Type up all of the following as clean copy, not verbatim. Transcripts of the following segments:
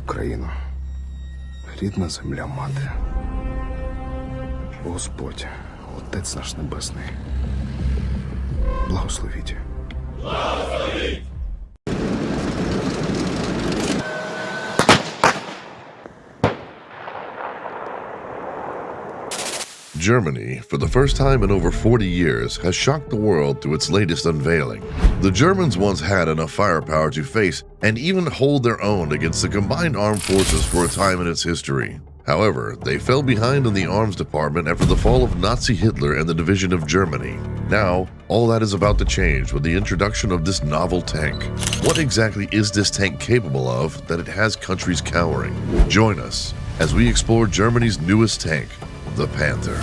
Україну, рідна земля мати. Господь, Отець наш Небесний, благословіть. Germany, for the first time in over 40 years, has shocked the world through its latest unveiling. The Germans once had enough firepower to face and even hold their own against the combined armed forces for a time in its history. However, they fell behind in the arms department after the fall of Nazi Hitler and the division of Germany. Now, all that is about to change with the introduction of this novel tank. What exactly is this tank capable of that it has countries cowering? Join us as we explore Germany's newest tank, the Panther.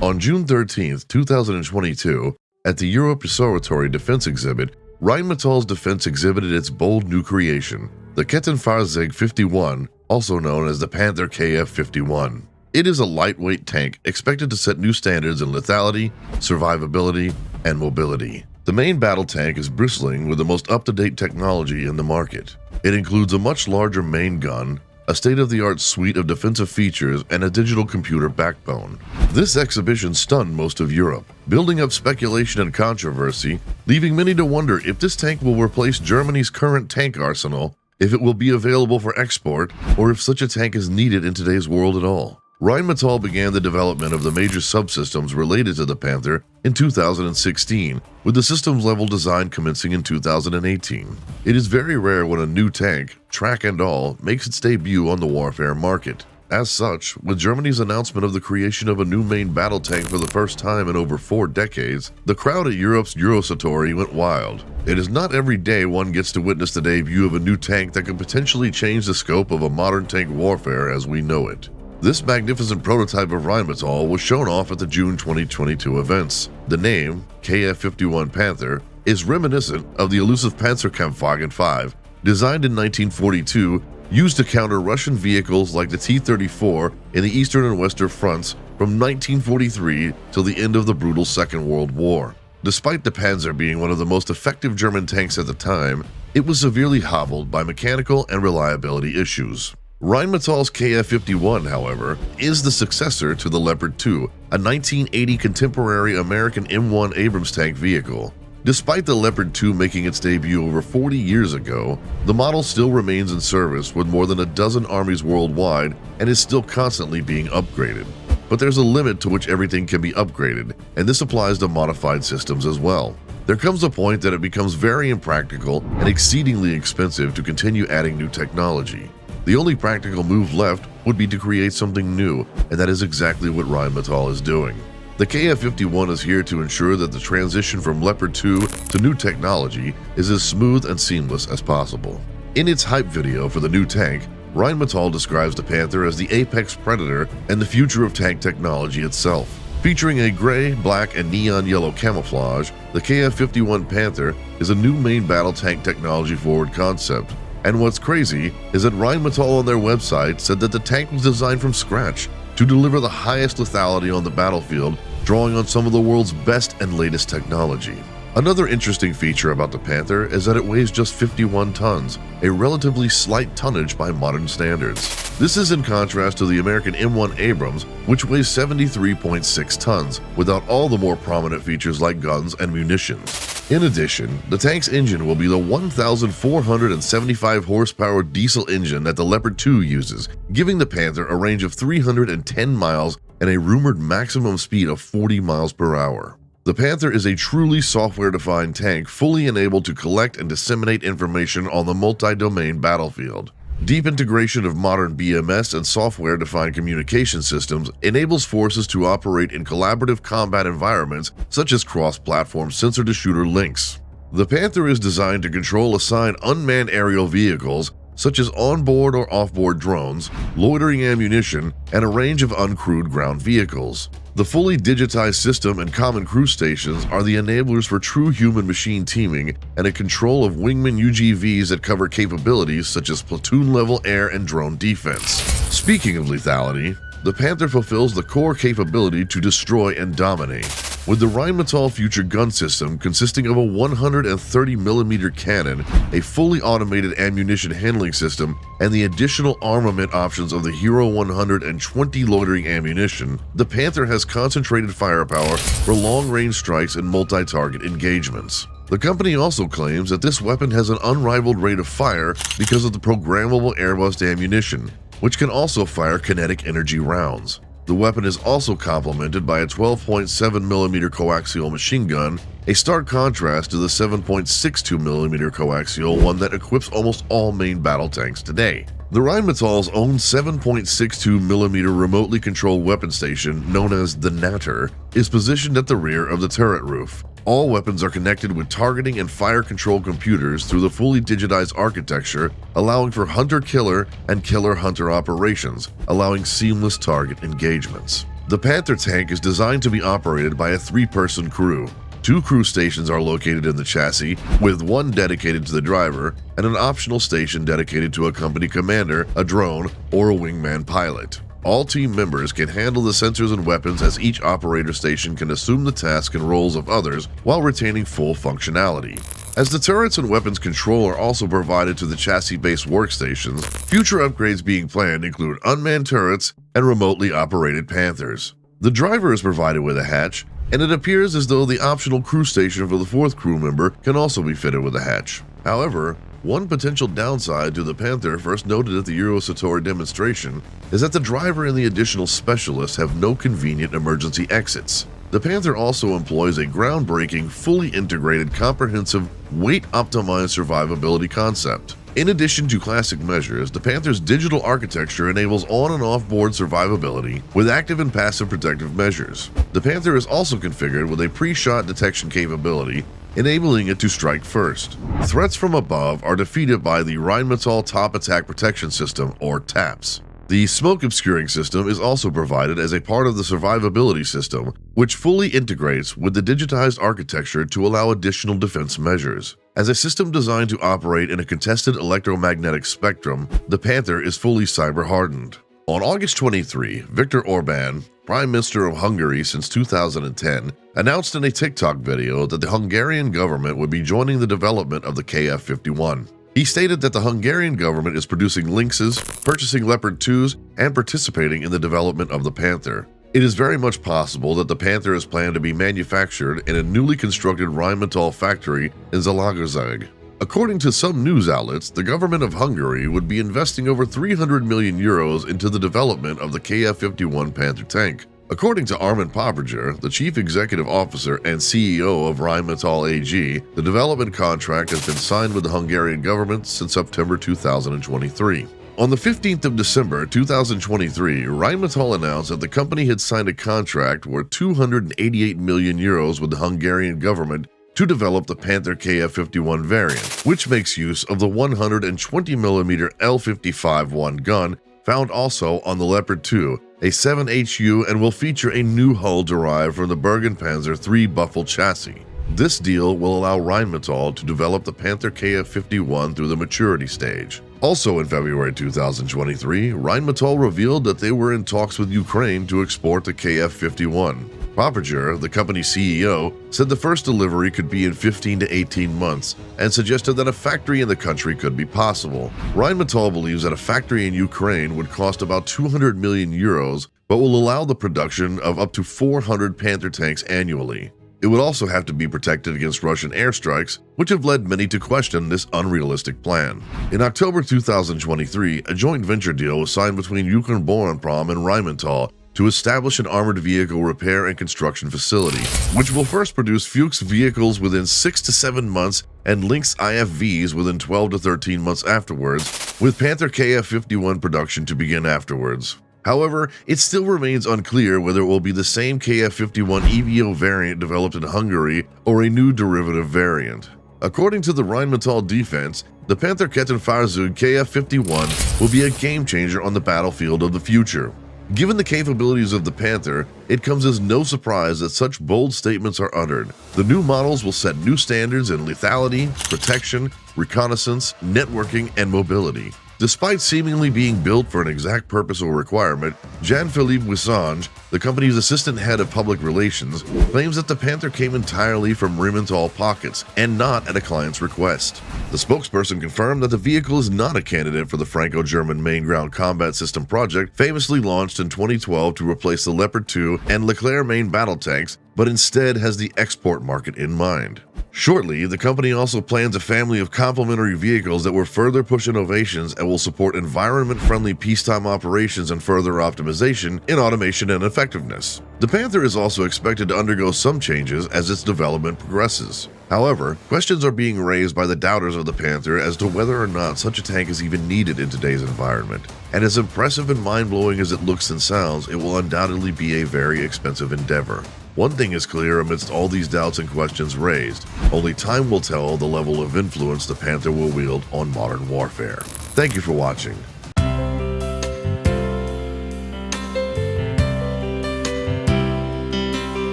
On June 13, 2022, at the Europe Observatory Defense Exhibit, Rheinmetall's Defense exhibited its bold new creation, the Kettenfahrzeug 51, also known as the Panther KF-51. It is a lightweight tank expected to set new standards in lethality, survivability, and mobility. The main battle tank is bristling with the most up-to-date technology in the market. It includes a much larger main gun, a state-of-the-art suite of defensive features, and a digital computer backbone. This exhibition stunned most of Europe, building up speculation and controversy, leaving many to wonder if this tank will replace Germany's current tank arsenal, if it will be available for export, or if such a tank is needed in today's world at all. Rheinmetall began the development of the major subsystems related to the Panther in 2016, with the systems-level design commencing in 2018. It is very rare when a new tank, track and all, makes its debut on the warfare market. As such, with Germany's announcement of the creation of a new main battle tank for the first time in over 4 decades, the crowd at Europe's Eurosatori went wild. It is not every day one gets to witness the debut of a new tank that could potentially change the scope of a modern tank warfare as we know it. This magnificent prototype of Rheinmetall was shown off at the June 2022 events. The name, KF-51 Panther, is reminiscent of the elusive Panzerkampfwagen 5, designed in 1942, used to counter Russian vehicles like the T-34 in the Eastern and Western fronts from 1943 till the end of the brutal Second World War. Despite the Panzer being one of the most effective German tanks at the time, it was severely hobbled by mechanical and reliability issues. Rheinmetall's KF-51, however, is the successor to the Leopard 2, a 1980 contemporary American M1 Abrams tank vehicle. Despite the Leopard 2 making its debut over 40 years ago, the model still remains in service with more than a dozen armies worldwide and is still constantly being upgraded. But there's a limit to which everything can be upgraded, and this applies to modified systems as well. There comes a point that it becomes very impractical and exceedingly expensive to continue adding new technology. The only practical move left would be to create something new, and that is exactly what Rheinmetall is doing. The KF-51 is here to ensure that the transition from Leopard 2 to new technology is as smooth and seamless as possible. In its hype video for the new tank, Rheinmetall describes the Panther as the apex predator and the future of tank technology itself. Featuring a gray, black, and neon yellow camouflage, the KF-51 Panther is a new main battle tank technology-forward concept. And what's crazy is that Rheinmetall on their website said that the tank was designed from scratch to deliver the highest lethality on the battlefield, drawing on some of the world's best and latest technology. Another interesting feature about the Panther is that it weighs just 51 tons, a relatively slight tonnage by modern standards. This is in contrast to the American M1 Abrams, which weighs 73.6 tons, without all the more prominent features like guns and munitions. In addition, the tank's engine will be the 1,475 horsepower diesel engine that the Leopard 2 uses, giving the Panther a range of 310 miles and a rumored maximum speed of 40 miles per hour. The Panther is a truly software-defined tank fully enabled to collect and disseminate information on the multi-domain battlefield. Deep integration of modern BMS and software-defined communication systems enables forces to operate in collaborative combat environments such as cross-platform sensor-to-shooter links. The Panther is designed to control assigned unmanned aerial vehicles such as onboard or offboard drones, loitering ammunition, and a range of uncrewed ground vehicles. The fully digitized system and common crew stations are the enablers for true human-machine teaming and a control of wingman UGVs that cover capabilities such as platoon-level air and drone defense. Speaking of lethality, the Panther fulfills the core capability to destroy and dominate. with the Rheinmetall Future gun system consisting of a 130mm cannon, a fully automated ammunition handling system, and the additional armament options of the Hero 120 loitering ammunition. The Panther has concentrated firepower for long-range strikes and multi-target engagements. The company also claims that this weapon has an unrivaled rate of fire because of the programmable airburst ammunition, which can also fire kinetic energy rounds. The weapon is also complemented by a 12.7mm coaxial machine gun, a stark contrast to the 7.62mm coaxial one that equips almost all main battle tanks today. The Rheinmetall's own 7.62mm remotely controlled weapon station, known as the NATO, is positioned at the rear of the turret roof. All weapons are connected with targeting and fire control computers through the fully digitized architecture, allowing for hunter-killer and killer-hunter operations, allowing seamless target engagements. The Panther tank is designed to be operated by a 3-person crew. 2 crew stations are located in the chassis, with 1 dedicated to the driver and an optional station dedicated to a company commander, a drone, or a wingman pilot. All team members can handle the sensors and weapons, as each operator station can assume the task and roles of others while retaining full functionality. As the turrets and weapons control are also provided to the chassis-based workstations, future upgrades being planned include unmanned turrets and remotely operated Panthers. The driver is provided with a hatch, and it appears as though the optional crew station for the 4th crew member can also be fitted with a hatch. However, one potential downside to the Panther first noted at the Eurosatori demonstration is that the driver and the additional specialists have no convenient emergency exits. The Panther also employs a groundbreaking, fully integrated, comprehensive, weight-optimized survivability concept. In addition to classic measures, the Panther's digital architecture enables on- and off-board survivability with active and passive protective measures. The Panther is also configured with a pre-shot detection capability, enabling it to strike first. Threats from above are defeated by the Rheinmetall Top Attack Protection System, or TAPS. The smoke obscuring system is also provided as a part of the survivability system, which fully integrates with the digitized architecture to allow additional defense measures. As a system designed to operate in a contested electromagnetic spectrum, the Panther is fully cyber-hardened. On August 23, Viktor Orbán, Prime Minister of Hungary since 2010, announced in a TikTok video that the Hungarian government would be joining the development of the KF-51. He stated that the Hungarian government is producing Lynxes, purchasing Leopard 2s, and participating in the development of the Panther. It is very much possible that the Panther is planned to be manufactured in a newly constructed Rheinmetall factory in Zalaegerszeg. According to some news outlets, the government of Hungary would be investing over 300 million euros into the development of the KF-51 Panther tank. According to Armin Papriger, the chief executive officer and CEO of Rheinmetall AG, the development contract has been signed with the Hungarian government since September 2023. On the 15th of December 2023, Rheinmetall announced that the company had signed a contract worth 288 million euros with the Hungarian government to develop the Panther KF-51 variant, which makes use of the 120mm L55-1 gun found also on the Leopard 2, a 7HU, and will feature a new hull derived from the Bergen-Panzer III Buffel chassis. This deal will allow Rheinmetall to develop the Panther KF-51 through the maturity stage. Also in February 2023, Rheinmetall revealed that they were in talks with Ukraine to export the KF-51. Papriger, the company's CEO, said the first delivery could be in 15 to 18 months and suggested that a factory in the country could be possible. Rheinmetall believes that a factory in Ukraine would cost about 200 million euros, but will allow the production of up to 400 Panther tanks annually. It would also have to be protected against Russian airstrikes, which have led many to question this unrealistic plan. In October 2023, a joint venture deal was signed between Ukrbonprom and Rheinmetall to establish an armored vehicle repair and construction facility, which will first produce Fuchs vehicles within 6 to 7 months and Lynx IFVs within 12 to 13 months afterwards, with Panther KF-51 production to begin afterwards. However, it still remains unclear whether it will be the same KF-51 EVO variant developed in Hungary or a new derivative variant. According to the Rheinmetall defense, the Panther Kettenfahrzeug KF-51 will be a game-changer on the battlefield of the future. Given the capabilities of the Panther, it comes as no surprise that such bold statements are uttered. The new models will set new standards in lethality, protection, reconnaissance, networking, and mobility. Despite seemingly being built for an exact purpose or requirement, Jean-Philippe Wissange, the company's assistant head of public relations, claims that the Panther came entirely from Rheinmetall pockets and not at a client's request. The spokesperson confirmed that the vehicle is not a candidate for the Franco-German Main Ground Combat System project famously launched in 2012 to replace the Leopard 2 and Leclerc main battle tanks, but instead has the export market in mind. Shortly, the company also plans a family of complementary vehicles that will further push innovations and will support environment-friendly peacetime operations and further optimization in automation and effectiveness. The Panther is also expected to undergo some changes as its development progresses. However, questions are being raised by the doubters of the Panther as to whether or not such a tank is even needed in today's environment. And as impressive and mind-blowing as it looks and sounds, it will undoubtedly be a very expensive endeavor. One thing is clear amidst all these doubts and questions raised: only time will tell the level of influence the Panther will wield on modern warfare. Thank you for watching.